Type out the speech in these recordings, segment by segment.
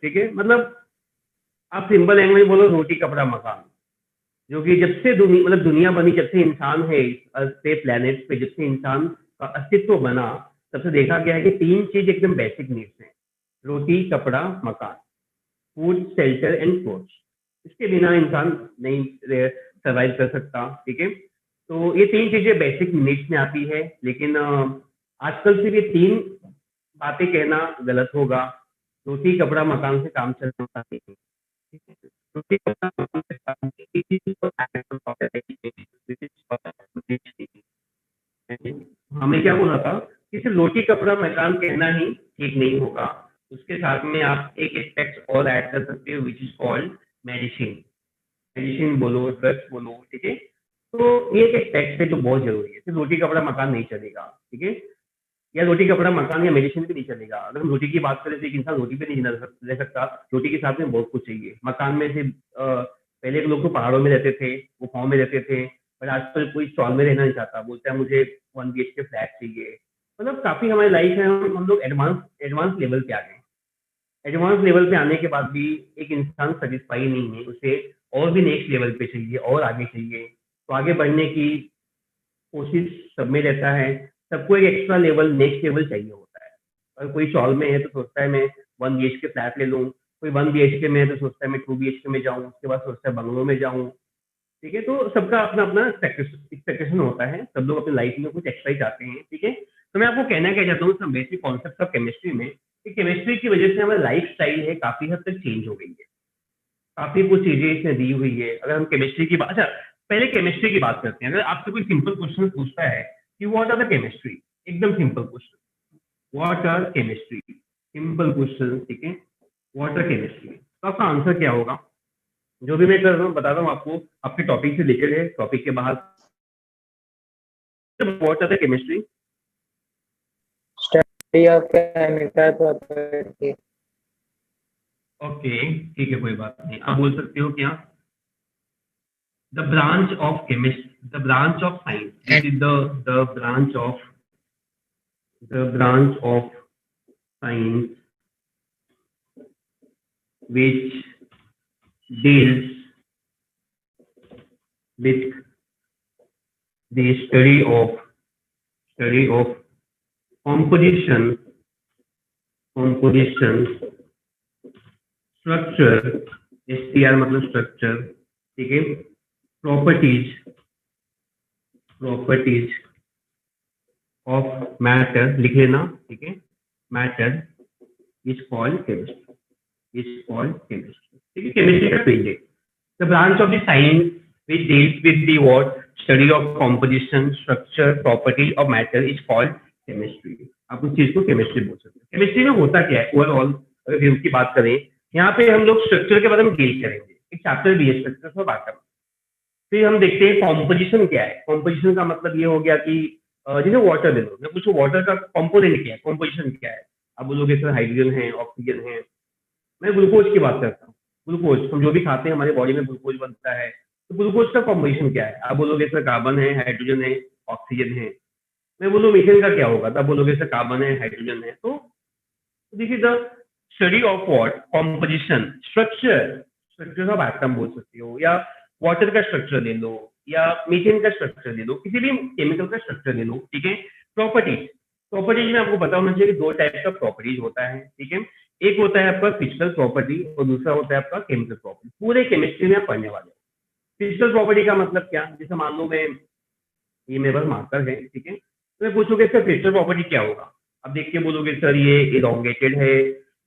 ठीक है, मतलब आप सिंपल लैंग्वेज में बोलो रोटी कपड़ा मकान, जो कि जब से मतलब दुनिया बनी, जब से इंसान है इस अर्थ पे, प्लेनेट पे, जब से इंसान का अस्तित्व बना, तब से देखा गया है कि 3 चीज एकदम बेसिक नीड्स हैं, रोटी कपड़ा मकान, फूड शेल्टर एंड क्लोथ्स। इसके बिना इंसान नहीं सर्वाइव कर सकता, ठीक है। तो ये 3 चीजें बेसिक नीड्स में आती है, लेकिन आजकल सिर्फ ये 3 बातें कहना गलत होगा। रोटी कपड़ा मकान से काम चलना नहीं है, ठीक है? रोटी कपड़ा मकान से काम हमें क्या बोला था कि सिर्फ रोटी कपड़ा मकान कहना ही ठीक नहीं होगा, उसके साथ में आप एक एस्पेक्ट और ऐड कर सकते हो, विच इज कॉल्ड मेडिसिन। मेडिसिन बोलो, ड्रग्स बोलो, ठीक है। तो ये एक एस्पेक्ट है जो बहुत जरूरी है, सिर्फ रोटी कपड़ा मकान नहीं चलेगा, ठीक है। या रोटी कपड़ा मकान या मेडिसिन भी नहीं चलेगा। अगर हम रोटी की बात करें तो एक इंसान रोटी पे नहीं रह सकता, रोटी के साथ में बहुत कुछ चाहिए। मकान में से पहले के लोग तो पहाड़ों में रहते थे, गुफाओं में रहते थे, पर आजकल कोई स्टॉल में रहना नहीं चाहता, बोलता है मुझे 1 BHK फ्लैट चाहिए। मतलब काफी हमारी लाइफ है, हम लोग एडवांस एडवांस लेवल पे आ गए। एडवांस लेवल पे आने के बाद भी एक इंसान सेटिस्फाई नहीं है, उसे और भी नेक्स्ट लेवल पे चाहिए और आगे चाहिए। तो आगे बढ़ने की कोशिश सब में रहता है, सबको एक एक्स्ट्रा लेवल, नेक्स्ट लेवल चाहिए होता है। अगर कोई चॉल में है तो सोचता है मैं 1 BHK फ्लैट ले लूँ, कोई 1 BHK में है तो सोचता है मैं 2 BHK में जाऊँ, उसके बाद सोचता है बंगलों में जाऊँ, ठीक है। तो सबका अपना अपना एक्सपेक्टेशन होता है, सब लोग अपनी लाइफ में कुछ एक्स्ट्रा ही चाहते हैं, ठीक है। तो मैं आपको कहना क्या चाहता हूँ सब बेसिक कॉन्सेप्ट ऑफ केमिस्ट्री में, कि केमिस्ट्री की वजह से हमारी लाइफ स्टाइल है काफी हद तक चेंज हो गई है, काफी कुछ चीजें इसमें दी हुई है। अगर हम केमिस्ट्री की बात, अच्छा पहले केमिस्ट्री की बात करते हैं। अगर आपसे कोई सिंपल क्वेश्चन पूछता है कि व्हाट आर द केमिस्ट्री, एकदम simple question, what are chemistry, simple question, ठीक है, व्हाट आर केमिस्ट्री, तो आपका आंसर क्या होगा? जो भी मैं कर रहा हूँ बता रहा हूँ आपको, आपके टॉपिक से रिलेटेड है, टॉपिक के बाहर। What are the chemistry? Study of chemical property. Okay, ठीक है, कोई बात नहीं, आप बोल सकते हो क्या? The branch of chemistry, the branch of science, this is the branch of, the branch of science which deals with the study of composition, structure, STR मतलब structure, ठीक है, properties of matter, लिख लेना, ठीक है, matter is called chemistry, ठीक है, chemistry का फील्ड है। The branch of the science which deals with the what study of composition, structure, properties of matter is called chemistry। आप उस चीज को केमिस्ट्री बोल सकते हैं। केमिस्ट्री में होता क्या है ओवरऑल, अगर हम की बात करें, यहाँ पे हम लोग स्ट्रक्चर के बारे में डील करेंगे, एक चैप्टर भी है स्ट्रक्चर पर बात करेंगे। फिर हम देखते हैं कॉम्पोजिशन क्या है। कॉम्पोजिशन का मतलब ये हो गया कि जैसे वाटर ले लो, मैं पूछूं वाटर का कंपोनेंट क्या है, कॉम्पोजिशन क्या है, आप बोलोगे सर हाइड्रोजन है, ऑक्सीजन है। मैं ग्लूकोज की बात करता हूँ, ग्लूकोज हम जो भी खाते हैं हमारे बॉडी में ग्लूकोज बनता है, तो ग्लूकोज का कॉम्पोजिशन क्या है, आप बोलोगे सर कार्बन है, हाइड्रोजन है, ऑक्सीजन है। मैं बोलूँ मीथेन का क्या होगा, तब बोलोगे सर कार्बन है, हाइड्रोजन है। तो this is the study of what, composition, structure of atom बोल सकते हो, या वाटर का स्ट्रक्चर ले लो, या मीथेन का स्ट्रक्चर ले लो, किसी भी केमिकल का स्ट्रक्चर ले लो, ठीक है। प्रॉपर्टीज में आपको पता होना चाहिए कि 2 टाइप का प्रॉपर्टीज होता है, ठीक है। एक होता है आपका फिजिकल प्रॉपर्टी और दूसरा होता है आपका केमिकल प्रॉपर्टी। पूरे केमिस्ट्री में आप पढ़ने वाले हो। फिजिकल प्रॉपर्टी का मतलब क्या, जैसे मान लो मैं, ये मेरे पास मार्कर है, ठीक है, तो मैं पूछूंगा इसका फिजिकल प्रॉपर्टी क्या होगा, अब देख के बोलोगे सर ये इलोंगेटेड है,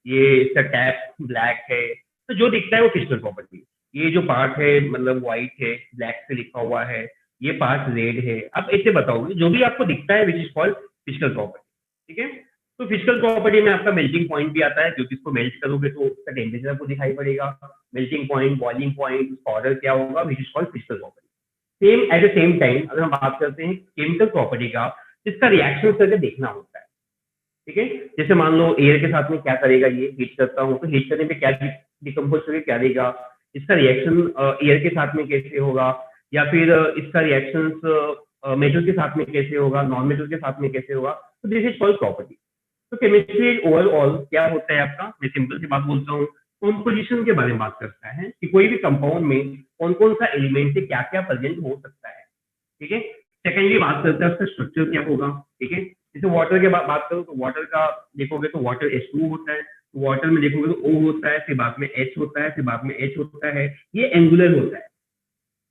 ये इसका टैप ब्लैक है, तो जो दिखता है वो फिजिकल प्रॉपर्टी। ये जो पार्ट है मतलब व्हाइट है, ब्लैक से लिखा हुआ है, ये पार्ट रेड है, आप ऐसे बताओगे जो भी आपको दिखता है विच इज कॉल्ड फिजिकल प्रॉपर्टी, ठीक है। तो फिजिकल प्रॉपर्टी में आपका मेल्टिंग पॉइंट भी आता है, क्योंकि इसको मेल्ट करोगे तो उसका टेम्परेचर आपको दिखाई पड़ेगा। मेल्टिंग पॉइंट, बॉइलिंग पॉइंट, उसका ऑर्डर क्या होगा, विच is called physical property. Same at the same time अगर हम बात करते हैं केमिकल प्रॉपर्टी का, जिसका रिएक्शन करके देखना होता है, ठीक है। जैसे मान लो एयर के साथ में क्या करेगा, ये हीट करता हूँ तो हीट करने पे क्या डिकम्पोज करके क्या देगा, इसका रिएक्शन एयर के साथ में कैसे होगा, या फिर इसका रिएक्शन मेटल के साथ में कैसे होगा, नॉन मेटल के साथ में कैसे होगा, तो दिस इज कॉल्ड प्रॉपर्टी। तो केमिस्ट्री ओवरऑल क्या होता है आपका, मैं सिंपल सी बात बोलता हूँ, कॉम्पोजिशन के बारे में बात करता है कि कोई भी कंपाउंड में कौन कौन सा एलिमेंट है, क्या क्या प्रेजेंट हो सकता है, ठीक है। सेकेंडली बात करते हैं उसका स्ट्रक्चर क्या होगा, ठीक है। जैसे वाटर के बात करो तो वाटर का देखोगे तो वाटर H2 होता है, वाटर में देखोगे तो O होता है, फिर बाद में H होता है, फिर बाद में H होता है, ये एंगुलर होता है।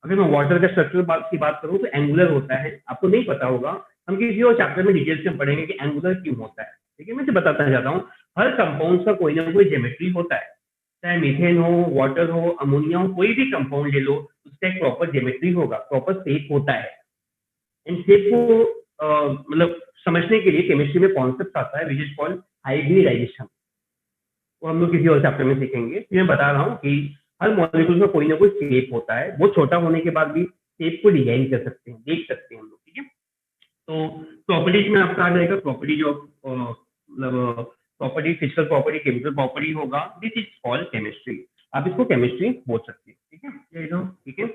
अगर मैं वाटर का स्ट्रक्चर की बात करूँ तो एंगुलर होता है, आपको नहीं पता होगा, हम किसी और चैप्टर में डिटेल्स में पढ़ेंगे कि एंगुलर क्यों होता है, ठीक है। मैं बताता जाता हूँ, हर कंपाउंड का कोई ना कोई ज्योमेट्री होता है, चाहे मीथेन हो, वाटर हो, अमोनिया हो, कोई भी कंपाउंड ले लो, उसका एक प्रॉपर ज्योमेट्री होगा, प्रॉपर शेप होता है। इन शेप को मतलब समझने के लिए केमिस्ट्री में कॉन्सेप्ट आता है विच इज कॉल्ड हाइब्रिडाइजेशन, वो हम लोग किसी और चैप्टर में सीखेंगे। मैं बता रहा हूँ कि हर मॉलिक्यूल में कोई ना कोई शेप होता है, वो छोटा होने के बाद भी शेप को डिजाइन कर सकते हैं, देख सकते हैं हम लोग, ठीक है। तो प्रॉपर्टीज में आपका आ जाएगा प्रॉपर्टीज ऑफ मतलब property, physical property, chemical property होगा, दिस इज कॉल्ड केमिस्ट्री। आप इसको केमिस्ट्री बोल सकते हैं, ठीक है, ये लो, ठीक है।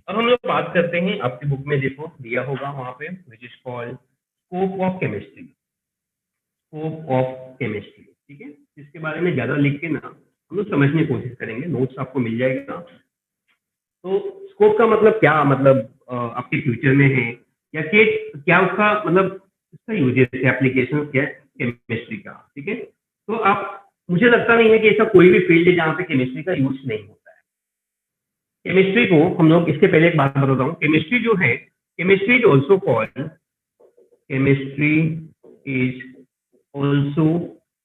अब हम लोग बात करते हैं, आपकी बुक में देखो दिया होगा वहां पे विच is called scope of chemistry, scope of chemistry, ठीक है। इसके बारे में ज्यादा लिख के ना हम लोग समझने की कोशिश करेंगे, नोट्स आपको मिल जाएगा। तो स्कोप का मतलब क्या, मतलब आपके फ्यूचर में है या कि क्या उसका मतलब इसका यूजेस है, एप्लीकेशन क्या है केमिस्ट्री का, ठीक है। तो आप, मुझे लगता नहीं है कि ऐसा कोई भी फील्ड है जहाँ पे केमिस्ट्री का यूज नहीं होता है। केमिस्ट्री को हम लोग, इसके पहले एक बात बताता हूँ, केमिस्ट्री जो है, chemistry is also called, chemistry is also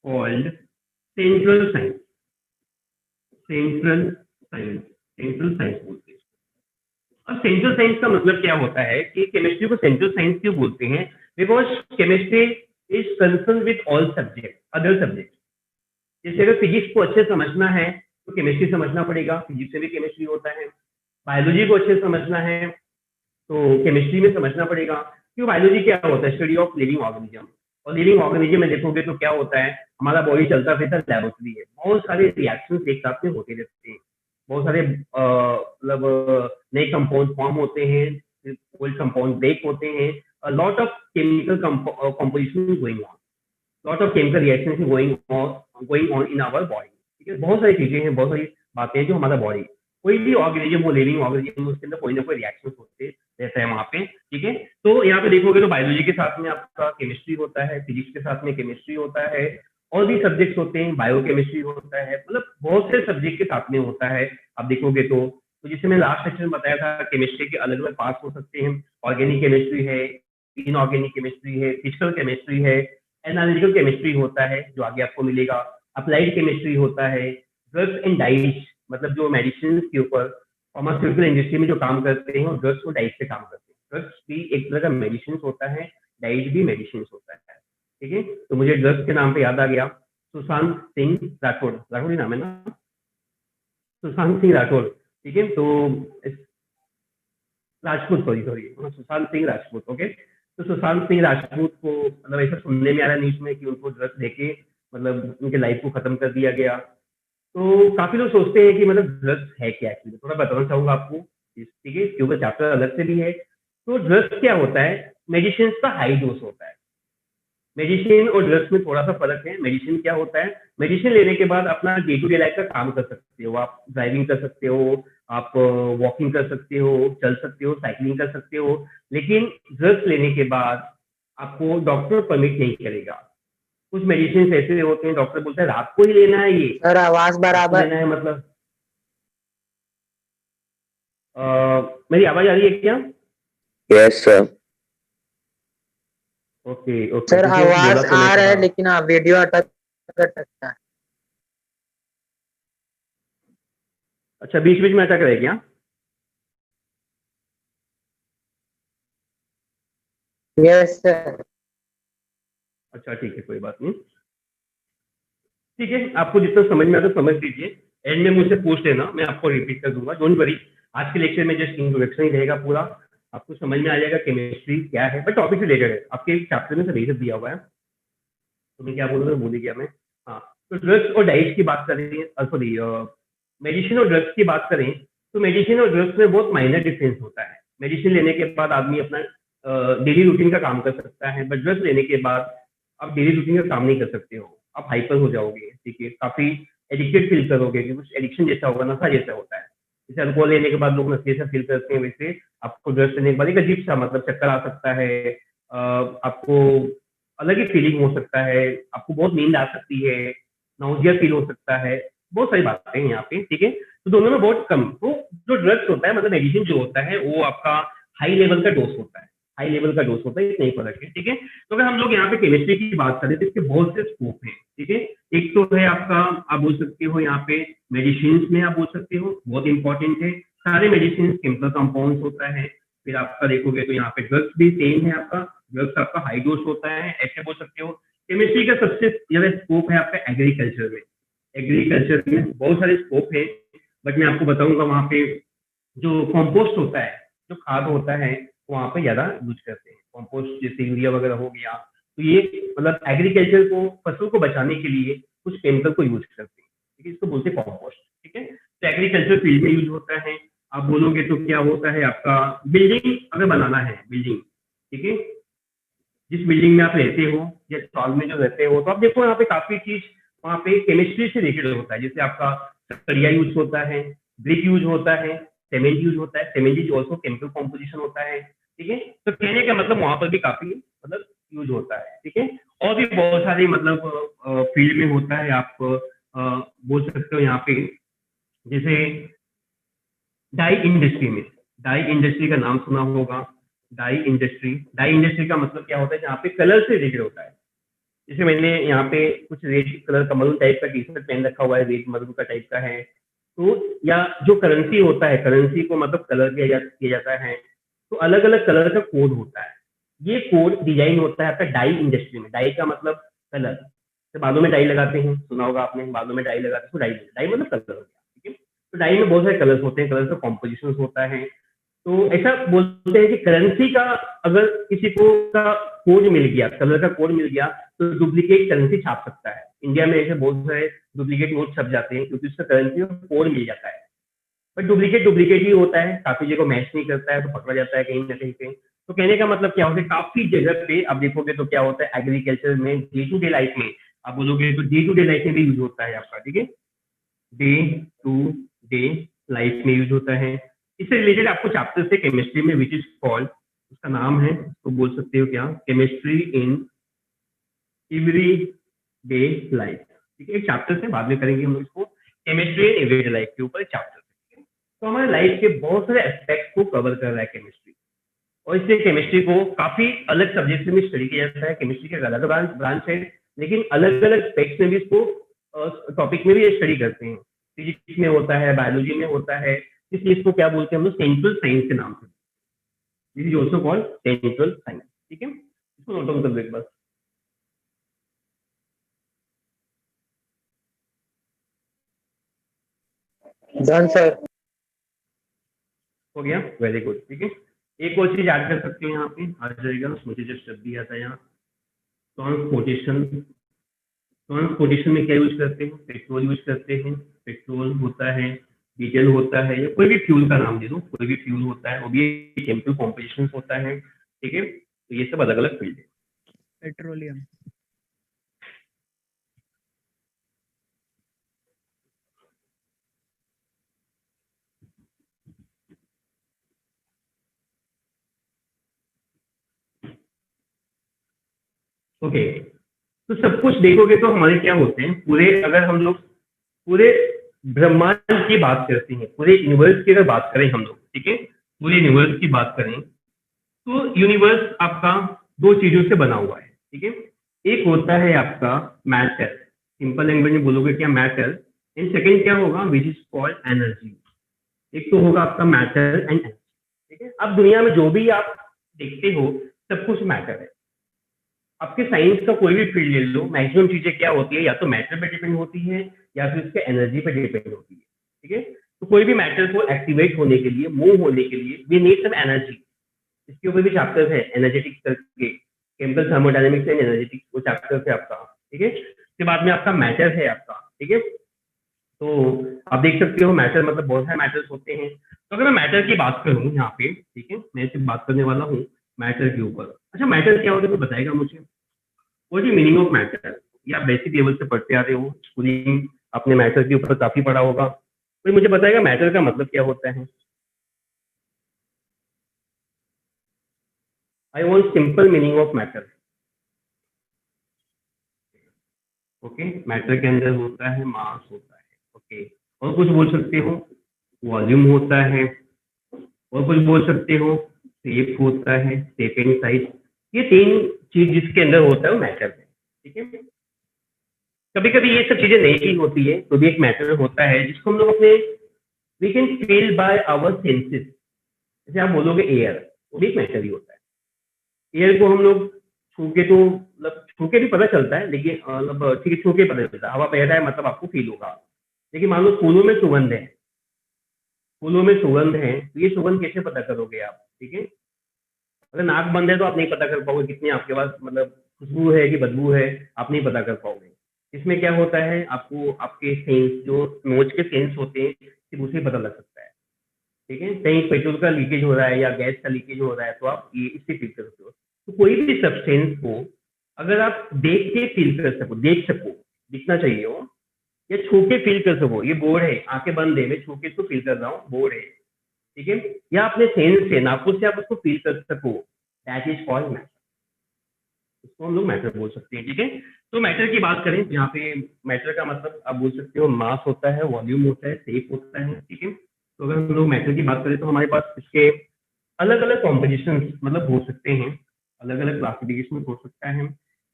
called central science, central science, central science बोलते हैं। अब सेंट्रल साइंस का मतलब क्या होता है कि केमिस्ट्री को सेंट्रल साइंस क्यों बोलते हैं, because chemistry is concern with all subject, other subject. जैसे अगर फिजिक्स को अच्छे समझना है तो केमिस्ट्री समझना पड़ेगा, फिजिक्स में भी केमिस्ट्री होता है। बायोलॉजी को अच्छे समझना है तो केमिस्ट्री में समझना पड़ेगा, क्योंकि बायोलॉजी क्या होता है, स्टडी ऑफ लिविंग ऑर्गेनिज्म। और लिविंग ऑर्गेनिज्म में देखोगे तो क्या होता है, हमारा बॉडी चलता फिरता लैबोरेटरी है, बहुत सारे रिएक्शन एक साथ में होते रहते हैं, बहुत सारे मतलब नए कंपाउंड फॉर्म होते हैं, ओल्ड कंपाउंड ब्रेक होते हैं, lot of chemical composition going on, lot of chemical reaction going on in our body, ठीक है। बहुत सारी चीजें हैं, बहुत सारी बातें हैं जो हमारा बॉडी, कोई भी ऑर्गेनिज्म हो, लिविंग ऑर्गेनिज्म, उसके अंदर कोई ना कोई रिएक्शन होते रहता है वहाँ पे, ठीक है। तो यहाँ पे देखोगे तो बायोलॉजी के साथ में आपका केमिस्ट्री होता है, फिजिक्स के साथ में केमिस्ट्री होता है, और भी सब्जेक्ट्स होते हैं, बायोकेमिस्ट्री होता है, मतलब बहुत से सब्जेक्ट के साथ में होता है। आप देखोगे तो जिससे मैं लास्ट सेक्शन में बताया था, केमिस्ट्री के अलग अलग पार्ट्स हो सकते हैं, ऑर्गेनिक केमिस्ट्री है, इनऑर्गेनिक केमिस्ट्री है, फिजिकल केमिस्ट्री है, एनालिटिकल केमिस्ट्री होता है जो आगे आपको मिलेगा, अप्लाइड केमिस्ट्री होता है, ड्रग्स एंड डाइज, मतलब जो मेडिसिन के ऊपर फार्मास्यूटिकल इंडस्ट्री में जो काम करते हैं और ड्रग्स और डाइज पे काम करते हैं। ड्रग्स भी एक तरह का मेडिसिन होता है, डाइज भी मेडिसिन होता है, ठीक है। तो मुझे ड्रग्स के नाम पे याद आ गया, सुशांत सिंह राठौड़, राठौड़ ही नाम है ना, सुशांत सिंह राठौड़, ठीक है। तो Rajput, sorry sorry, Sushant Singh Rajput, okay. तो सुशांत सिंह राजपूत को मतलब ऐसा सुनने में आ रहा न्यूज में कि उनको ड्रग्स देके मतलब उनके लाइफ को खत्म कर दिया गया। तो काफी लोग सोचते हैं कि मतलब ड्रग्स है क्या, एक्चुअली थोड़ा बताना चाहूंगा आपको, ठीक है, क्योंकि चैप्टर अलग से भी है। तो ड्रग्स क्या होता है, मेडिसिन का हाई डोज होता है। मेडिसिन और ड्रग्स में थोड़ा सा फर्क है। मेडिसिन क्या होता है, मेडिसिन लेने के बाद अपना डे टू डे लाइफ का काम कर सकते हो, आप ड्राइविंग कर सकते हो, आप वॉकिंग कर सकते हो, चल सकते हो, साइकिलिंग कर सकते हो। लेकिन ड्रग्स लेने के बाद आपको डॉक्टर परमिट नहीं करेगा। कुछ मेडिसिन ऐसे होते हैं, डॉक्टर बोलता है रात को ही लेना है, ये सर आवाज रात को बराबर। लेना है, मतलब मेरी आवाज आ रही है क्या? Yes sir. Okay okay, sir क्योंकि बोला आवाज तो मैं आ रहा है कहा, लेकिन हाँ वीडियो अटक अटकता है। अच्छा बीच बीच में अटक रहे क्या? Yes sir. अच्छा ठीक है, कोई बात नहीं, ठीक है। आपको जितना समझ में आता समझ लीजिए, एंड में मुझसे पूछ लेना, मैं आपको रिपीट कर दूंगा, डोंट वरी। आज के लेक्चर में जस्ट इंट्रोडक्शन ही रहेगा पूरा, आपको समझ में आ जाएगा केमिस्ट्री क्या है, बट टॉपिक से रिलेटेड है, आपके चैप्टर में से रिलेटेड दिया हुआ है। तो मैं क्या बोलूँ, भूल गया मैं। हाँ, तो ड्रग्स और डाइट की बात करें, सॉरी मेडिसिन और ड्रग्स की बात करें, तो मेडिसिन और ड्रग्स में बहुत माइनर डिफरेंस होता है। मेडिसिन लेने के बाद आदमी अपना डेली रूटीन का काम कर सकता है, बट ड्रग्स लेने के बाद आप डेली रूटीन का काम नहीं कर सकते हो, आप हाइपर हो जाओगे, ठीक है, काफी एडिक्टेड फील करोगे कि कुछ एडिक्शन जैसा होगा, नशा जैसा होता है। जैसे अल्कोहल लेने के बाद लोग नशे जैसा फील करते हैं, वैसे आपको ड्रग्स लेने के बाद एक अजीब सा मतलब चक्कर आ सकता है, आपको अलग ही फीलिंग हो सकता है, आपको बहुत नींद आ सकती है, नाउजिया फील हो सकता है, बहुत सारी बातें हैं यहाँ पे, ठीक है। तो दोनों में बहुत कम, तो जो ड्रग्स होता है मतलब मेडिसिन जो होता है वो आपका हाई लेवल का डोज होता है, हाई लेवल का डोज होता है, इतना ही फर्क है, ठीक है। तो अगर हम लोग यहाँ पे केमिस्ट्री की बात करें तो इसके बहुत से स्कोप हैं, ठीक है। एक तो है आपका, आप बोल सकते हो यहाँ पे मेडिसिन में, आप बोल सकते हो बहुत इंपॉर्टेंट है, सारे मेडिसिन केमिकल कंपाउंड्स होता है। फिर आपका देखोगे तो यहाँ पे ड्रग्स भी सेम है, आपका ड्रग्स आपका हाई डोज होता है, ऐसे बोल सकते हो। केमिस्ट्री का सबसे ज्यादा स्कोप है आपका एग्रीकल्चर में, एग्रीकल्चर में बहुत सारे स्कोप है, बट मैं आपको बताऊंगा वहाँ पे जो कंपोस्ट होता है, जो खाद होता है, वहाँ पे ज्यादा यूज करते हैं कंपोस्ट, जैसे यूरिया वगैरह हो गया। तो ये मतलब एग्रीकल्चर को, फसल को बचाने के लिए कुछ केमिकल को यूज करते हैं, ठीक है, इसको बोलते हैं कंपोस्ट, ठीक है। तो एग्रीकल्चर फील्ड में यूज होता है। आप बोलोगे तो क्या होता है आपका, बिल्डिंग अगर बनाना है, बिल्डिंग, ठीक है, जिस बिल्डिंग में आप रहते हो या स्टॉल में जो रहते हो, तो आप देखो यहाँ पे काफी चीज वहाँ पे केमिस्ट्री से रिलेटेड होता है। जैसे आपका सरिया यूज होता है, ब्रिक यूज होता है, सीमेंट यूज होता है, cement is also chemical composition होता है, ठीक है। तो कहने का मतलब वहां पर भी काफी मतलब यूज होता है, ठीक है। और भी बहुत सारे मतलब फील्ड में होता है, आप बोल सकते हो यहाँ पे, जैसे डाई इंडस्ट्री में, डाई इंडस्ट्री का नाम सुना होगा, डाई इंडस्ट्री, डाई इंडस्ट्री का मतलब क्या होता है, जहाँ पे कलर से रिलेटेड होता है। जैसे मैंने यहाँ पे कुछ रेड कलर का मरून टाइप का टी शर्ट पहन रखा हुआ है, रेड मरून का टाइप का है, तो या जो करेंसी होता है, करेंसी को मतलब कलर किया जाता है, तो अलग अलग कलर का कोड होता है। ये कोड डिजाइन होता है आपका डाई इंडस्ट्री में। डाई का मतलब कलर, तो बालों में डाई लगाते हैं, सुना होगा आपने, बालों में डाई लगाते हैं, तो डाई, डाई मतलब कलर हो गया, ठीक है। तो डाई में बहुत सारे कलर्स होते हैं, कलर का कॉम्पोजिशन होता है। तो ऐसा बोलते हैं कि करेंसी का अगर किसी को का कोड मिल गया, कलर का कोड मिल गया, तो डुप्लीकेट करेंसी छाप सकता है। इंडिया में ऐसे बहुत सारे डुप्लीकेट नोट छप जाते हैं क्योंकि उसका करेंसी का कोड मिल जाता है, बट डुप्लीकेट डुप्लीकेट ही होता है, काफी जगह मैच नहीं करता है, तो पकड़ा जाता है कहीं ना कहीं पे। तो कहने का मतलब क्या होता है, काफी जगह पे आप देखोगे तो क्या होता है, एग्रीकल्चर में डे टू डे लाइफ में, आप बोलोगे तो डे टू डे लाइफ में भी यूज होता है आपका, ठीक है, डे टू डे लाइफ में यूज होता है। इससे रिलेटेड आपको चैप्टर से केमिस्ट्री में विच इज कॉल्ड, उसका नाम है, तो बोल सकते हो क्या, chemistry in every day life, ठीक है। एक चैप्टर से बाद में करेंगे हम लोग इसको, केमिस्ट्री इन एवरीडे लाइफ के ऊपर चैप्टर, ठीक है। तो हमारे लाइफ के बहुत सारे एस्पेक्ट को कवर कर रहा है केमिस्ट्री, और इसलिए केमिस्ट्री को काफी अलग सब्जेक्ट में स्टडी किया जाता है। केमिस्ट्री के अलग ब्रांच है, लेकिन अलग अलग एस्पेक्ट्स में भी इसको टॉपिक में भी स्टडी करते हैं। फिजिक्स में होता है, बायोलॉजी में होता है, इसलिए इसको क्या बोलते हैं हम लोग, सेंट्रल साइंस के नाम से, this is also called central science, ठीक है। इसको नोट डाउन कर लो एक बार। Done sir. हो गया, वेरी गुड, ठीक है। एक और चीज ऐड कर सकते हो यहाँ पे, आ जाएगा, मुझे जस्ट शब्द दिया था यहाँ, ट्रांसपोर्टेशन। ट्रांसपोर्टेशन में क्या यूज करते हैं, पेट्रोल यूज करते हैं, पेट्रोल होता है, डीजल होता है, या कोई भी फ्यूल का नाम दे दो, कोई भी फ्यूल होता है, वो भी केमिकल कॉम्पोजिशन होता है, ठीक है। तो ये सब अलग अलग फील्ड है। पेट्रोलियम। ओके, तो सब कुछ देखोगे तो हमारे क्या होते हैं, पूरे अगर हम लोग पूरे ब्रह्मांड की बात करते हैं, पूरे यूनिवर्स की अगर बात करें हम लोग, ठीक है, पूरे यूनिवर्स की बात करें, तो यूनिवर्स आपका दो चीजों से बना हुआ है, ठीक है। एक होता है आपका मैटर, सिंपल लैंग्वेज में बोलोगे क्या, मैटर, एंड सेकंड क्या होगा, विच इज कॉल्ड एनर्जी। एक तो होगा आपका मैटर एंड एनर्जी, ठीक है। अब दुनिया में जो भी आप देखते हो सब कुछ मैटर है। आपके साइंस का कोई भी फील्ड ले लो, मैक्सिमम चीजें क्या होती है, या तो मैटर पे डिपेंड होती है या फिर उसके एनर्जी पे डिपेंड होती है, ठीक है। तो कोई भी मैटर को एक्टिवेट होने के लिए, मूव होने के लिए, वी नीड सम एनर्जी। इसके ऊपर भी चैप्टर है, एनर्जेटिक्स करके, केमिकल थर्मोडायनेमिक्स एंड एनर्जेटिक्स, वो चैप्टर है आपका, ठीक है। उसके बाद में आपका मैटर है आपका, ठीक है। तो आप देख सकते हो मैटर मतलब बहुत सारे मैटर्स होते हैं। तो अगर मैं मैटर की बात करूँ यहाँ पे, ठीक है, मैं सिर्फ बात करने वाला हूँ मैटर के ऊपर। अच्छा, मैटर क्या होता है तो बताएगा मुझे, what is meaning of matter, या बेसिक लेवल से पढ़ते आ रहे हो, स्कूलिंग आपने मैटर के ऊपर काफी पढ़ा होगा। कोई मुझे बताएगा मैटर का मतलब क्या होता है? I want simple meaning of matter. Okay, matter के अंदर होता है मास होता है। ओके, और कुछ बोल सकते हो? वॉल्यूम होता है, और कुछ बोल सकते हो? शेप होता है, शेप एंड साइज। ये तीन चीज जिसके अंदर होता है वो मैटर है। ठीक है, कभी कभी ये सब चीजें नहीं भी होती है तो भी एक मैटर होता है जिसको हम लोग अपने we can feel by our senses. जैसे आप बोलोगे एयर, वो भी एक मैटर ही होता है। एयर को हम लोग छू के तो मतलब छू के भी पता चलता है, लेकिन मतलब ठीक है छू के पता चलता है, हवा बह रहा है मतलब आपको फील होगा। लेकिन मान लो फूलों में सुगंध है, फूलों में सुगंध है, तो ये सुगंध कैसे पता करोगे आप? ठीक है, अगर नाक बंद है तो आप नहीं पता कर पाओगे कितनी आपके पास मतलब खुशबू है कि बदबू है, आप नहीं पता कर पाओगे। इसमें क्या होता है, आपको आपके सेंस जो नोच के सेंस होते हैं सिर्फ उसे पता लग सकता है। ठीक है, कहीं पेट्रोल का लीकेज हो रहा है या गैस का लीकेज हो रहा है तो आप ये इससे फील कर सकते हो। तो कोई भी सब्सटेंस को अगर आप देख के फील कर सको, देख सको, दिखना चाहिए हो, या छू के फील कर सको, ये बोर्ड है, आंखें बंद है, मैं छू के इसको फील कर रहा हूँ, बोर्ड है। ठीक है, या अपने सेंस से नाखून से आप उसको फील कर सको, दैट इज कॉल्ड मैटर। इसको हम लोग मैटर बोल सकते हैं। ठीक है, तो मैटर की बात करें, यहाँ पे मैटर का मतलब आप बोल सकते हो मास होता है, वॉल्यूम होता है, शेप होता है। ठीक है, तो अगर हम लोग मैटर की बात करें तो हमारे पास इसके अलग अलग कॉम्पोजिशन मतलब हो सकते हैं, अलग अलग क्लासिफिकेशन हो सकता है।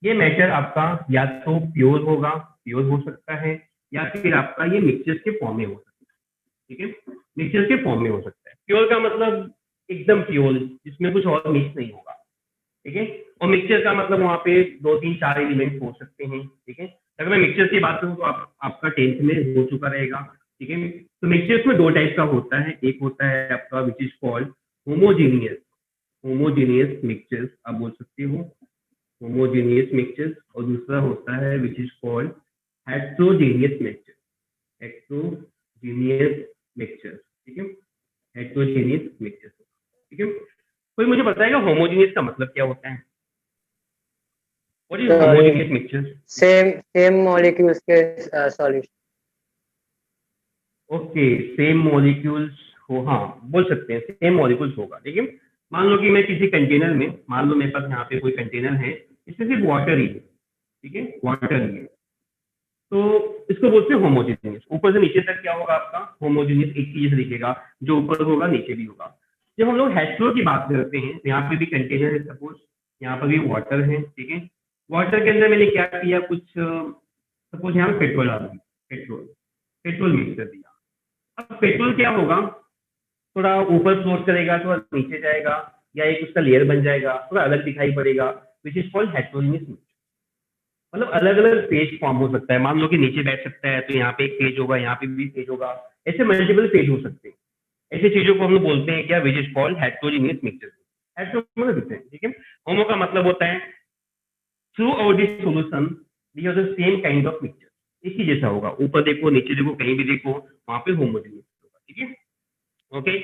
ये मैटर आपका या तो प्योर होगा, प्योर हो सकता है, या फिर आपका ये मिक्सचर्स के फॉर्म में हो सकता है। ठीक है, मिक्सचर्स के फॉर्म में हो सकता है। प्योर का मतलब एकदम प्योर, जिसमें कुछ और मिक्स नहीं होगा। ठीक है, और मिक्सचर का मतलब वहाँ पे 2 3 4 एलिमेंट हो सकते हैं। ठीक है, अगर मैं मिक्सचर की बात करूँ तो आपका 10th में हो चुका रहेगा। ठीक है, तो मिक्सचर्स में 2 टाइप का होता है, एक होता है आपका विच is called homogeneous, homogeneous mixtures आप बोल सकते हो, होमोजीनियस मिक्सचर्स, और दूसरा होता है विच is called heterogeneous mixture, heterogeneous mixture. ठीक है, हेट्रोजीनियस मिक्सचर। ठीक है, कोई मुझे बताएगा होमोजीनियस का मतलब क्या होता है? What is homogeneous mixture? Same molecules के सॉल्यूशन। ओके, सेम मॉलिक्यूल्स हो, हाँ बोल सकते हैं सेम मॉलिक्यूल्स होगा। ठीक है, मान लो कि मैं किसी कंटेनर में, मान लो मेरे पास यहाँ पे कोई कंटेनर है, इसमें सिर्फ वाटर ही है। ठीक है, वाटर ही है, तो इसको बोलते हैं होमोजीनियस। ऊपर से नीचे तक क्या होगा आपका? होमोजीनियस, एक चीज दिखेगा, जो ऊपर होगा नीचे भी होगा। जब हम लोग हेट्रो की बात करते हैं, तो यहाँ पे भी कंटेनर है, सपोज यहाँ पर भी वाटर है। ठीक है, वाटर के अंदर मैंने क्या किया, कुछ सपोज यहाँ पे पेट्रोल आ गई, पेट्रोल, पेट्रोल मिक्स कर दिया। अब पेट्रोल क्या होगा, थोड़ा ऊपर फ्लोट करेगा, थोड़ा नीचे जाएगा, या एक उसका लेयर बन जाएगा, थोड़ा अलग दिखाई पड़ेगा, विच इज कॉल्ड हेट्रोजीनियस मिक्सचर। मतलब अलग अलग फेज फॉर्म हो सकता है। मान लो कि नीचे बैठ सकता है तो यहाँ पे एक फेज होगा, यहाँ पे भी फेज होगा, ऐसे मल्टीपल फेज हो सकते हैं। ऐसी चीजों को हम लोग बोलते हैं क्या, which is called heterogeneous mixture. Hetero मतलब डिफरेंट। ठीक है, होमो का मतलब होता है throughout this solution we have the same kind of mixture, एक ही जैसा होगा, ऊपर देखो नीचे देखो कहीं भी देखो वहां पे होमोजीनियस होगा। ठीक है, ओके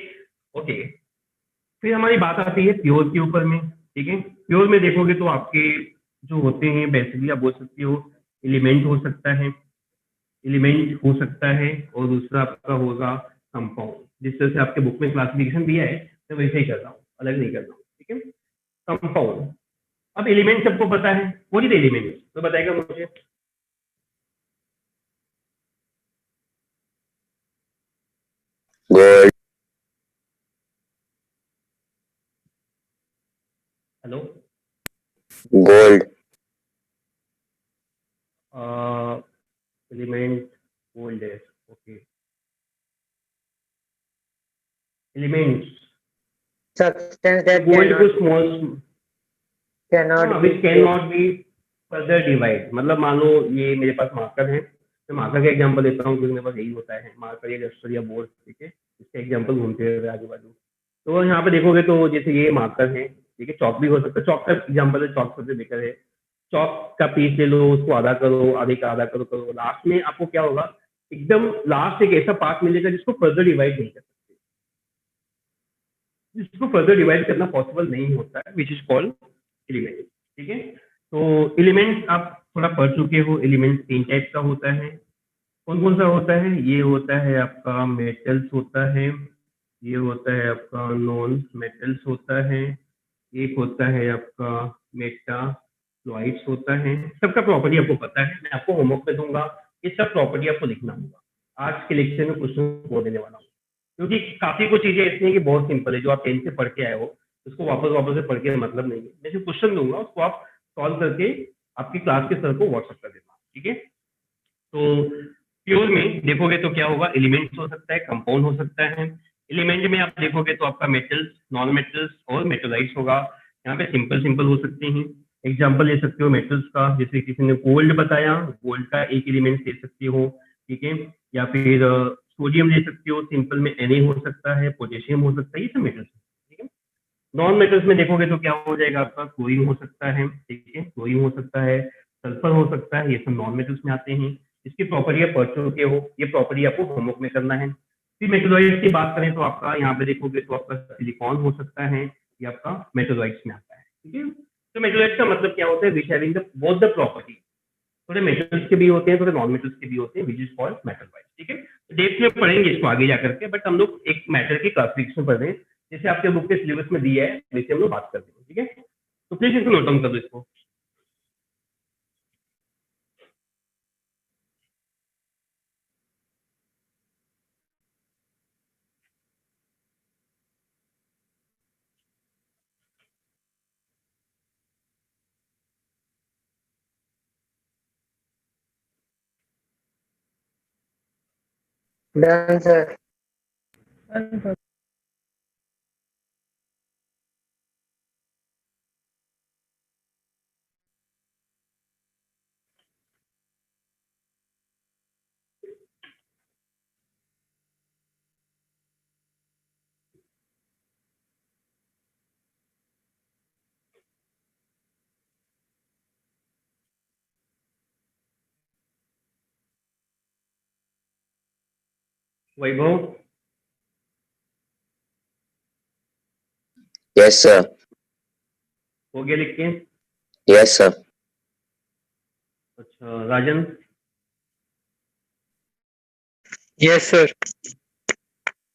ओके। फिर हमारी बात आती है प्योर के ऊपर में। ठीक है, प्योर में देखोगे तो आपके जो होते हैं बेसिकली आप बोल सकते हो एलिमेंट हो सकता है, एलिमेंट हो सकता है, और दूसरा आपका होगा कंपाउंड। जिस तरह से आपके बुक में क्लासिफिकेशन दिया है मैं वैसे ही कर रहा हूँ, अलग नहीं कर रहा हूँ। ठीक है, कंपाउंड। अब एलिमेंट सबको पता है, वो नहीं एलिमेंट तो बताएगा मुझे? gold, hello, gold, element gold है। Okay, elements Substance that gold को cannot स्मॉल, cannot हाँ, be which cannot be further divide. मतलब मान लो ये मेरे पास मार्कर है, मैं मार्कर का एग्जांपल लेता हूँ क्योंकि मेरे पास यही होता है, मार्कर या डस्टर या बोर्ड। ठीक है, इसके एग्जांपल घूमते हुए आजू बाजू। तो यहाँ पे देखोगे तो जैसे ये मार्कर है, ठीक है, चौक भी हो सकता है, चौक का एग्जांपल है, चौक सबसे बेहतर है। चौक का पीस ले लो, उसको आधा करो, आधे का आधा करो करो, लास्ट में आपको क्या होगा, एकदम लास्ट एक ऐसा पार्ट मिलेगा जिसको फर्दर डिवाइड नहीं कर सकते, जिसको फर्दर डिवाइड करना पॉसिबल नहीं होता है, विच इज कॉल्ड एलिमेंट। ठीक है, तो एलिमेंट आप थोड़ा पढ़ चुके हो, एलिमेंट 3 टाइप का होता है, कौन कौन सा होता है? ये होता है आपका मेटल्स होता है, ये होता है आपका नॉन मेटल्स होता है, एक होता है आपका मेटालॉइड्स होता है। सबका प्रॉपर्टी आपको पता है, मैं आपको होमवर्क में दूंगा, ये सब प्रॉपर्टी आपको लिखना होगा। आज के लेक्चर में क्वेश्चन को देने वाला हूँ, क्योंकि काफी कुछ चीजें ऐसी हैं कि बहुत सिंपल है, जो आप 10 से पढ़ के आए हो उसको वापस वापस से पढ़ के मतलब नहीं है। मैं सिर्फ क्वेश्चन दूंगा, उसको आप सॉल्व करके आपकी क्लास के सर को व्हाट्सएप कर देना, ठीक है? तो प्योर में देखोगे तो क्या होगा, एलिमेंट्स हो सकता है, कंपाउंड हो सकता है। एलिमेंट में आप देखोगे तो आपका मेटल्स, नॉन मेटल्स और मेटलाइट्स होगा। यहाँ पे सिंपल सिंपल हो सकते हैं। एग्जांपल ले सकते हो मेटल्स का, जैसे किसी ने गोल्ड बताया, गोल्ड का एक एलिमेंट ले सकते हो, ठीक है? या फिर सोडियम ले सकते हो, सिंपल में Na हो सकता है, पोटेशियम हो सकता है, ये सब मेटल्स, ठीक है? नॉन मेटल्स में देखोगे तो क्या हो जाएगा आपका, क्लोरीन हो सकता है, ठीक है? क्लोरीन हो सकता है, सल्फर हो सकता है, ये सब नॉन मेटल्स में आते हैं। इसकी प्रॉपर्टी आप पढ़ चुके हो, ये प्रॉपर्टी आपको होमवर्क में करना है। फिर मेटलॉइड्स की बात करें तो आपका यहाँ पे देखोगे तो आपका सिलिकॉन हो सकता है, ये आपका मेटलॉइड्स में आता है, ठीक है? तो मेटलॉइड्स का मतलब क्या होता है, which having the both the property, थोड़े मेटल्स के भी होते हैं, थोड़े नॉन मेटल्स के भी होते हैं, विच इज कॉल्ड मेटलॉइड्स, ठीक है? डेप्थ में पढ़ेंगे इसको आगे जाकर के, बट हम लोग एक मैटर की क्लासिफिकेशन पढ़ रहे हैं, जैसे आपके बुक के सिलेबस में दिया है वैसे हम लोग बात कर रहे हैं, ठीक है? तो प्लीज इसको नोट डाउन कर दो इसको। Done, sir. वैभव, Yes, sir. हो गया लिख के? Yes, sir. अच्छा राजन, Yes, sir.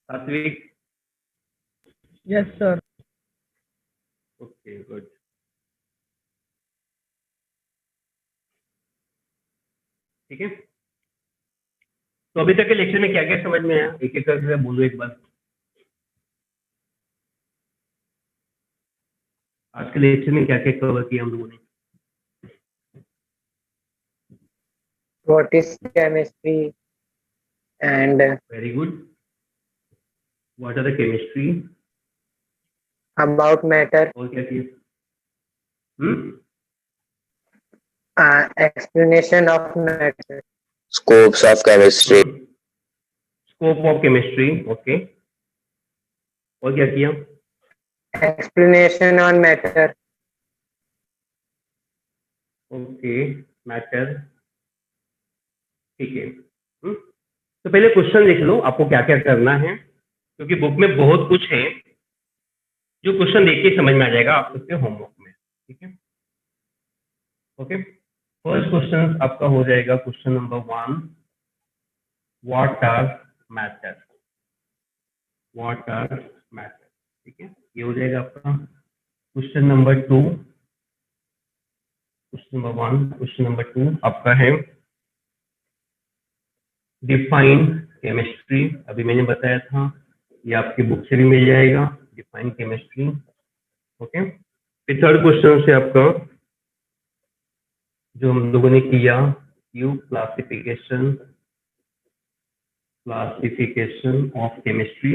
सात्विक, Yes, sir. Okay good. ठीक है, तो अभी तक के लेक्चर में क्या क्या समझ में आया, एक एक करके बोलो एक बार। आज के लेक्चर में क्या क्या कवर किया हम लोगों ने? What is chemistry and very good. What are the chemistry? about matter, और क्या किया? explanation of matter, Scopes of chemistry. Scope of chemistry, okay. और क्या किया? explanation on matter, okay, matter, ठीक है। तो पहले क्वेश्चन लिख लो, आपको क्या क्या करना है, क्योंकि बुक में बहुत कुछ है जो क्वेश्चन देख के समझ में आ जाएगा आप सबके होमवर्क में, ठीक है? ओके, फर्स्ट क्वेश्चन आपका हो जाएगा question number 1, what are matter, what are matter, ठीक है? ये हो जाएगा आपका question number 2। Question number 1, question number 2 आपका है डिफाइन केमिस्ट्री, अभी मैंने बताया था, ये आपकी बुक से भी मिल जाएगा, डिफाइन केमिस्ट्री, ओके। फिर थर्ड क्वेश्चन से आपका जो हम लोगों ने किया, you classification of chemistry.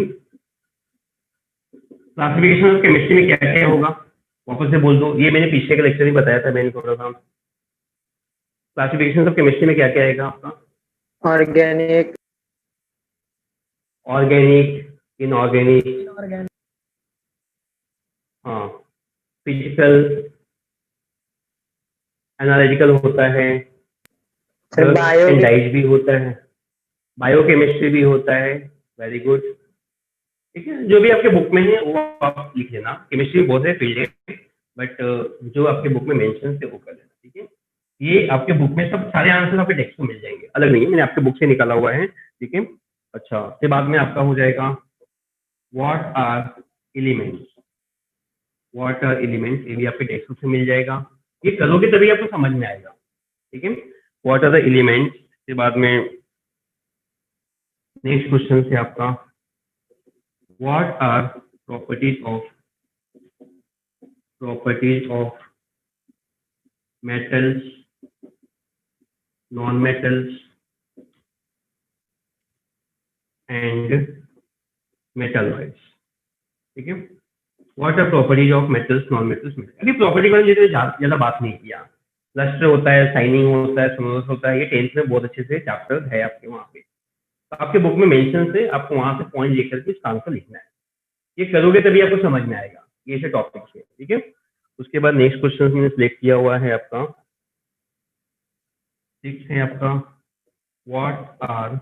Classification of chemistry में क्या क्या होगा, वापस से बोल दो, ये मैंने पीछे के लेक्चर में बताया था, मैंने थोड़ा सा। क्लासिफिकेशन ऑफ केमिस्ट्री में क्या क्या आएगा आपका? organic, ऑर्गेनिक, इनऑर्गेनिक, हाँ, फिजिकल, एनालिटिकल होता है, sir, bio, एंडाइज भी होता है, बायोकेमिस्ट्री भी होता है, वेरी गुड, ठीक है? जो भी आपके बुक में है वो आप लिख लेना, केमिस्ट्री में बहुत सारे फील्ड है, बट जो आपके बुक में मेंशन है वो कर लेना, ठीक है? ये आपके बुक में सब सारे आंसर आपके टेक्स्ट में मिल जाएंगे, अलग नहीं है, मैंने आपके बुक से निकाला हुआ है, ठीक है। अच्छा, फिर बाद में आपका हो जाएगा what are elements, what are elements, ये भी आपके टेक्स्ट बुक से मिल जाएगा, ये करोगे तभी आपको समझ में आएगा, ठीक है। व्हाट आर द एलिमेंट्स के बाद में नेक्स्ट क्वेश्चन से आपका what are properties of metals, non-metals and metalloids, ठीक है। What are properties of metals, non metals. अभी प्रॉपर्टी का मुझे ज्यादा बात नहीं किया, लस्टर होता है, शाइनिंग होता है, सोनोरस होता है, ये 10th में बहुत अच्छे से चैप्टर है आपके वहाँ पे, तो आपके बुक में मेंशन से आपको वहां से पॉइंट लेकर के इसका आंसर लिखना है, ये करोगे तभी आपको समझ में आएगा, ये से टॉपिक है, ठीक है। उसके बाद नेक्स्ट क्वेश्चन मैंने सिलेक्ट किया हुआ है आपका 6 है आपका व्हाट आर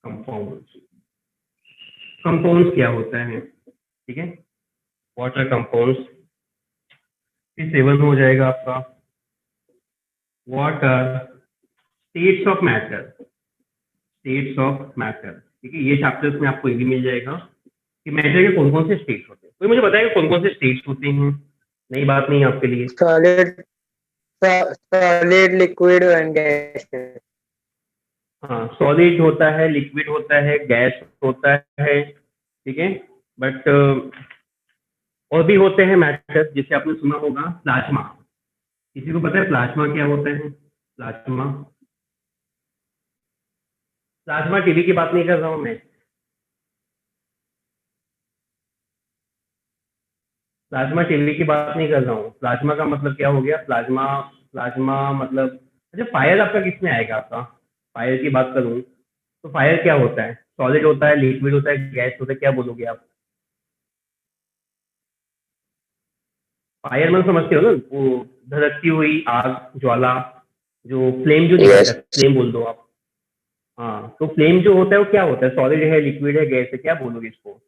कंपाउंड्स, कंपाउंड्स क्या होता है, ठीक है। What are compounds. फिर 7 हो जाएगा आपका what are states of matter, states of matter, ठीक है। ये चैप्टर्स में आपको ये भी मिल जाएगा कि मैटर के कौन कौन से स्टेट्स होते हैं, कोई मुझे बताएगा कौन कौन से स्टेट्स होते हैं, नई बात नहीं है आपके लिए। Solid, liquid and gas. हाँ, सॉलिड होता है, लिक्विड होता है, गैस होता है, ठीक है। बट और भी होते हैं मैटर, जैसे आपने सुना होगा प्लाज्मा, किसी को पता है प्लाज्मा क्या होता है? प्लाज्मा, प्लाज्मा टीवी की बात नहीं कर रहा हूं मैं, प्लाज्मा टीवी की बात नहीं कर रहा हूँ। प्लाज्मा का मतलब क्या हो गया? प्लाज्मा, प्लाज्मा मतलब अच्छा फायर आपका किसमें आएगा? आपका फायर की बात करूं तो फायर क्या होता है? सॉलिड होता है, लिक्विड होता है, गैस होता है, क्या बोलोगे आप? फायर मतलब समझते हो ना, वो धड़कती हुई आग, ज्वाला, जो फ्लेम जो निकलता Yes. है, फ्लेम बोल दो आप। हाँ, तो फ्लेम जो होता है वो क्या होता है? सॉलिड है, लिक्विड है, गैस है, क्या बोलोगे इसको?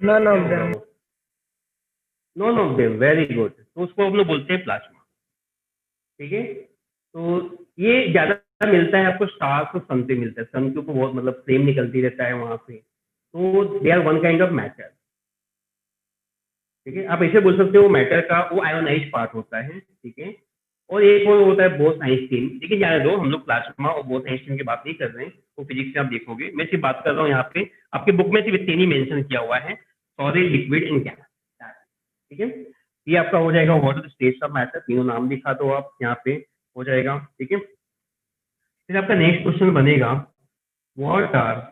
नन क्या ऑफ होगा देम। वो? None of them, very good, तो उसको हम लोग बोलते हैं प्लाज्मा, ठीक है। तो ये ज्यादा मिलता है आपको स्टार्स और सन से मिलता है, सन के ऊपर बहुत मतलब फ्लेम निकलती रहता है वहां से, तो they are one kind of matter, ठीक है। आप ऐसे बोल सकते हो मैटर का वो आयोनाइज पार्ट होता है, ठीक है। और एक और होता है बोथ आइंस्टीन, लेकिन जाने दो, हम लोग प्लाज्मा और बोथ आइंस्टीन की बात नहीं कर रहे हैं, वो फिजिक्स से आप देखोगे, मैं सिर्फ बात कर रहा हूँ यहाँ पे, आपके बुक में सिर्फ इतने ही मेंशन किया हुआ है, सॉलिड, लिक्विड एंड गैस, ठीक है। ये आपका हो जाएगा what are the states of matter, तीनों नाम दिखा दो आप यहाँ पे, हो जाएगा, ठीक है। फिर आपका नेक्स्ट क्वेश्चन बनेगा व्हाट आर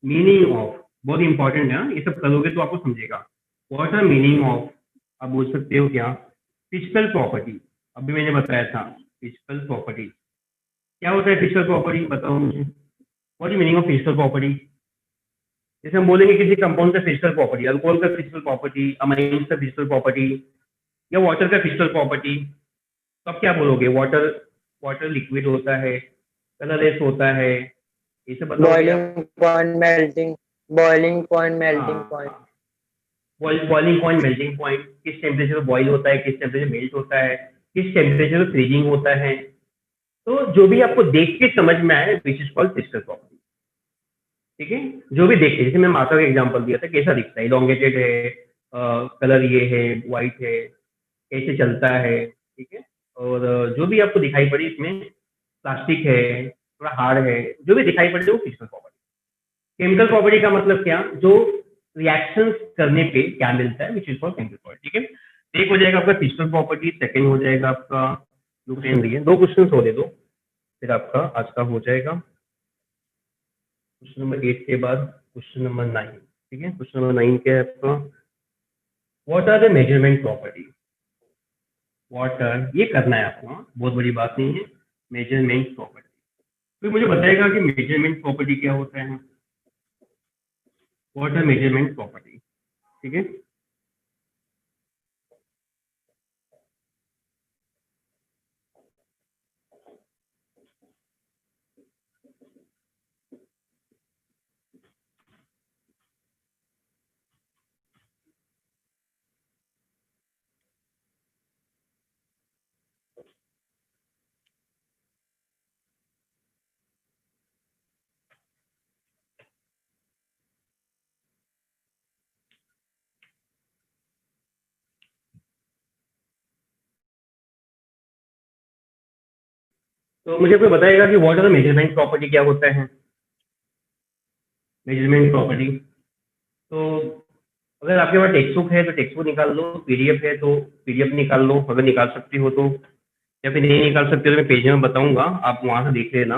मीनिंग ऑफ, बहुत इंपॉर्टेंट है, ये सब करोगे तो आपको समझेगा। व्हाट आर मीनिंग ऑफ, आप बोल सकते हो क्या? फिजिकल प्रॉपर्टी, अभी मैंने बताया था फिजिकल प्रॉपर्टी, क्या होता है फिजिकल प्रॉपर्टी, बताओ मुझे। What is meaning of physical property? जैसे हम बोलेंगे किसी कंपाउंड का फिजिकल प्रॉपर्टी, अल्कोहल का फिजिकल प्रॉपर्टी, अमाइन का फिजिकल प्रॉपर्टी, या वाटर का फिजिकल प्रॉपर्टी, तो आप क्या बोलोगे? वाटर, वाटर लिक्विड होता है, कलरलेस होता है, ये सब बताओगे आप। Boiling point, melting, boiling point, melting point. हाँ, बॉइलिंग पॉइंट, मेल्टिंग पॉइंट, किस टेम्परेचर पे बॉइल होता है, किस टेम्परेचर मेल्ट होता है, किस टेम्परेचर पे फ्रीजिंग होता है, तो जो भी आपको देख के समझ में आए विच इज कॉल्ड फिजिकल प्रॉपर्टी, ठीक है। जो भी देख के, जैसे मैं माता का एग्जांपल दिया था, कैसा दिखता है, इलोंगेटेड है, कलर ये है, व्हाइट है, कैसे चलता है, ठीक है। और जो भी आपको दिखाई पड़ी इसमें, प्लास्टिक है, थोड़ा हार्ड है, जो भी दिखाई पड़े वो फिजिकल प्रॉपर्टी। केमिकल प्रॉपर्टी का मतलब क्या? जो रिएक्शन करने पे क्या मिलता है, विच इज कॉल्ड केमिकल प्रॉपर्टी, ठीक है। एक हो जाएगा आपका फिजिकल प्रॉपर्टी, सेकंड हो जाएगा आपका दो क्वेश्चन हो दे दो, फिर आपका आज का हो जाएगा क्वेश्चन नंबर 8 के बाद क्वेश्चन नंबर 9, ठीक है। क्वेश्चन नंबर 9 क्या है आपका? What are the measurement property, what are, ये करना है आपको, हाँ, बहुत बड़ी बात नहीं है, मेजरमेंट प्रॉपर्टी। तो मुझे बताएगा कि मेजरमेंट प्रॉपर्टी क्या होता है, व्हाट आर मेजरमेंट प्रॉपर्टी, ठीक है। तो मुझे कोई बताएगा कि what are the measurement property, क्या होता है मेजरमेंट प्रॉपर्टी? तो अगर आपके पास टेक्स्ट बुक है तो टेक्स्ट बुक निकाल लो, पीडीएफ है तो पीडीएफ निकाल लो अगर निकाल सकती हो तो, या फिर नहीं निकाल सकते तो मैं पेज नंबर बताऊंगा, आप वहां से देख लेना।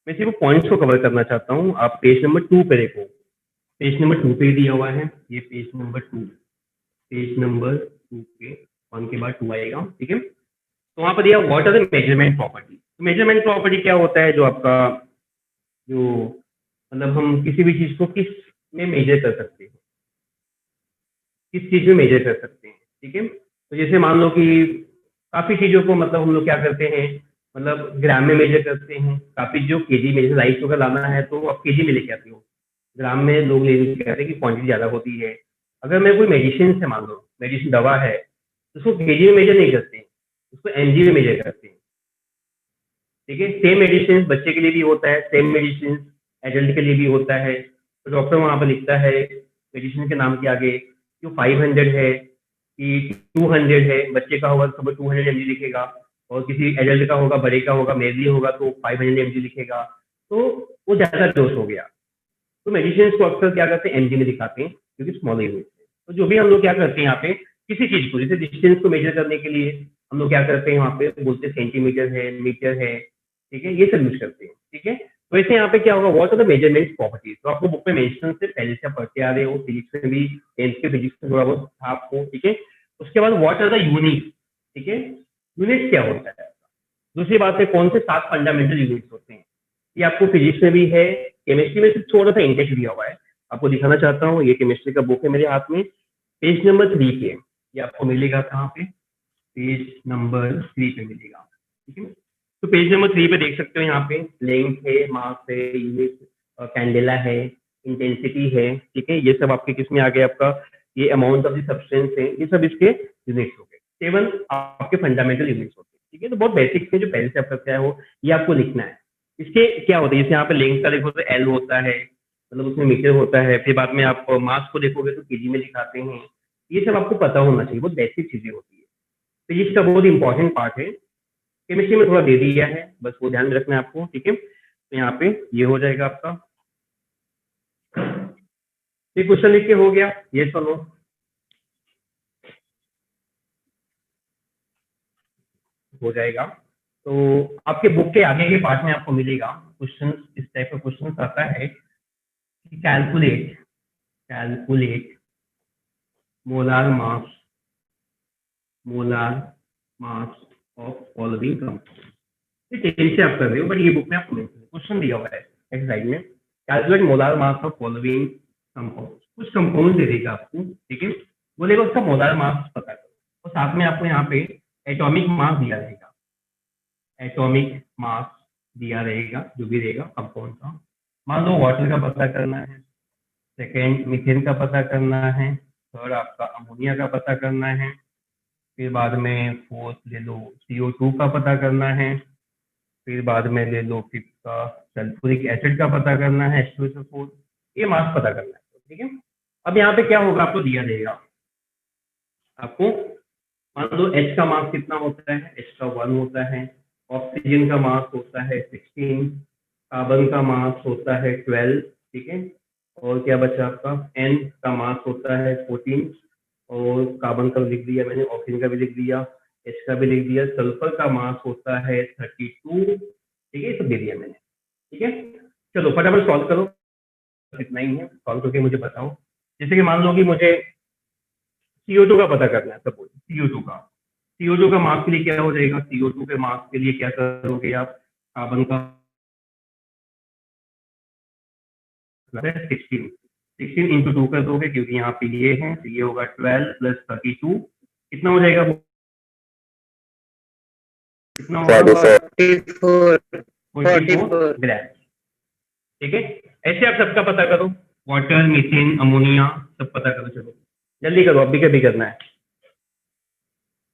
मैं सिर्फ पॉइंट्स को कवर करना चाहता हूँ। आप पेज नंबर 2 पे देखो, पेज नंबर 2 पे दिया हुआ है, ये पेज नंबर 2, पेज नंबर 2 पे 1 के बाद 2 आएगा, ठीक है। तो वहां पर दिया what are the measurement property. तो मेजरमेंट प्रॉपर्टी क्या होता है, जो आपका जो मतलब हम किसी भी चीज को किस में मेजर कर सकते हैं, किस चीज में मेजर कर सकते हैं, ठीक है। तो जैसे मान लो कि काफी चीजों को मतलब हम लोग क्या करते हैं, मतलब ग्राम में मेजर करते हैं, काफी जो केजी में, जैसे राइस शुगर लाना है तो आप केजी में लेके आते हो, ग्राम में लोग ले कहते हैं कि क्वांटिटी ज्यादा होती है। अगर मैं कोई मेडिसिन से, मान लो मेडिसिन दवा है तो उसको केजी में मेजर नहीं करते हैं, उसको एमजी में मेजर करते हैं, ठीक है। सेम मेडिसिन बच्चे के लिए भी होता है, सेम मेडिसिन एडल्ट के लिए भी होता है। तो डॉक्टर वहां पर लिखता है मेडिसिन के नाम के आगे जो 500 है कि 200 है, बच्चे का होगा तो 200 mg लिखेगा, और किसी एडल्ट का होगा, बड़े का होगा, मेरे लिए होगा तो 500 mg लिखेगा, तो वो ज्यादा डोज हो गया। तो मेडिसिन को अक्सर क्या करते हैं, एमजी में दिखाते हैं क्योंकि स्मॉल यूनिट है। तो जो भी हम लोग क्या करते हैं यहाँ पे, किसी चीज को जैसे डिस्टेंस को मेजर करने के लिए हम लोग क्या करते हैं, वहाँ पे बोलते हैं सेंटीमीटर है, मीटर है, ठीक है, ये सब यूज करते हैं, ठीक है। तो ऐसे यहाँ पे क्या होगा, what are the measurement properties, तो आपको बुक में मेंशन से पहले से आप पढ़ते आ रहे हो, फिजिक्स में भी, 10th के फिजिक्स में थोड़ा बहुत था आपको, ठीक है। उसके बाद व्हाट आर द यूनिट, ठीक है, यूनिट क्या होता है। दूसरी बात है कौन से 7 फंडामेंटल यूनिट्स होते हैं, ये आपको फिजिक्स में भी है, केमिस्ट्री में सिर्फ थोड़ा सा इंटेक्स दिया हुआ है, आपको दिखाना चाहता हूँ। ये केमिस्ट्री का बुक है मेरे हाथ में, पेज नंबर 3 पे, ये आपको मिलेगा कहाँ पे, पेज नंबर 3 पे मिलेगा, ठीक है। तो पेज नंबर 3 पे देख सकते हो, यहाँ पे लेंथ है, मास है, यूनिट कैंडेला है, इंटेंसिटी है, ठीक है। ये सब आपके किस में आ गए, आपका ये अमाउंट ऑफ द सब्सटेंस है, ये सब इसके यूनिट्स हो गए। 7 आपके फंडामेंटल यूनिट्स होते हैं, ठीक है। तो बहुत बेसिक है, जो पहले से आप करते हैं वो ये आपको लिखना है। इसके क्या होता है, जैसे यहाँ पे लेंथ का देखो तो एल होता है, मतलब उसमें मीटर होता है, फिर बाद में आप मास को देखोगे तो केजी में दिखाते हैं। ये सब आपको पता होना चाहिए, बहुत बेसिक चीजें होती है। फिजिक्स का बहुत इंपॉर्टेंट पार्ट है, केमिस्ट्री में थोड़ा दे दिया है, बस वो ध्यान में रखना है आपको, ठीक है। तो यहाँ पे ये हो जाएगा आपका, ये क्वेश्चन लिख के हो गया, ये सुनो, हो जाएगा। तो आपके बुक के आगे के पार्ट में आपको मिलेगा क्वेश्चन, इस टाइप का क्वेश्चन आता है कि calculate calculate molar mass of following compound. ये से आप कर रहे हो, बट ये बुक में आपको क्वेश्चन दिया हुआ है एक्सरसाइज में, calculate molar mass of following compound. कुछ कंपाउंड दे देगा आपको, ठीक है, बोलेगा उसका मोलार मास पता करो, और साथ में आपको यहाँ पे एटॉमिक मास दिया रहेगा, एटॉमिक मास दिया रहेगा, जो भी रहेगा कंपाउंड का। मान लो वाटर का पता करना है, सेकेंड मीथेन का पता करना है, थर्ड आपका अमोनिया का पता करना है, फिर बाद में फोर्थ ले लो CO2 का पता करना है, फिर बाद में ले लो फिफ्थ का सल्फ्यूरिक एसिड का पता करना है, H2SO4, ये मास पता करना है, ठीक है। अब यहाँ पे क्या होगा, आपको दिया रहेगा, आपको मान लो H का मास कितना होता है, H का 1 होता है, ऑक्सीजन का मास होता है 16, कार्बन का मास होता है 12, ठीक है, और क्या बचा आपका, N का मास होता है 14, और कार्बन का भी लिख दिया मैंने, ऑक्सीजन का भी लिख दिया, H का भी लिख दिया, सल्फर का मास होता है 32, ठीक है, ये सब दे दिया मैंने, ठीक है। चलो फटाफट सॉल्व करो, इतना ही है, सॉल्व करके मुझे बताओ। जैसे कि मान लो कि मुझे CO2 का पता करना है, सपोज CO2 का मास के लिए क्या हो जाएगा, CO2 के मास के लिए क्या करोगे आप, कार्बन का 16 इंटू 2 कर दोगे, क्योंकि यहाँ पे ये है, तो ये होगा 12 प्लस 32, कितना हो जाएगा, कितना होगा, 44 ग्राम, ठीक है। ऐसे आप सबका पता करो, वाटर, मीथेन, अमोनिया सब पता करो। चलो जल्दी करो, अभी कभी करना है।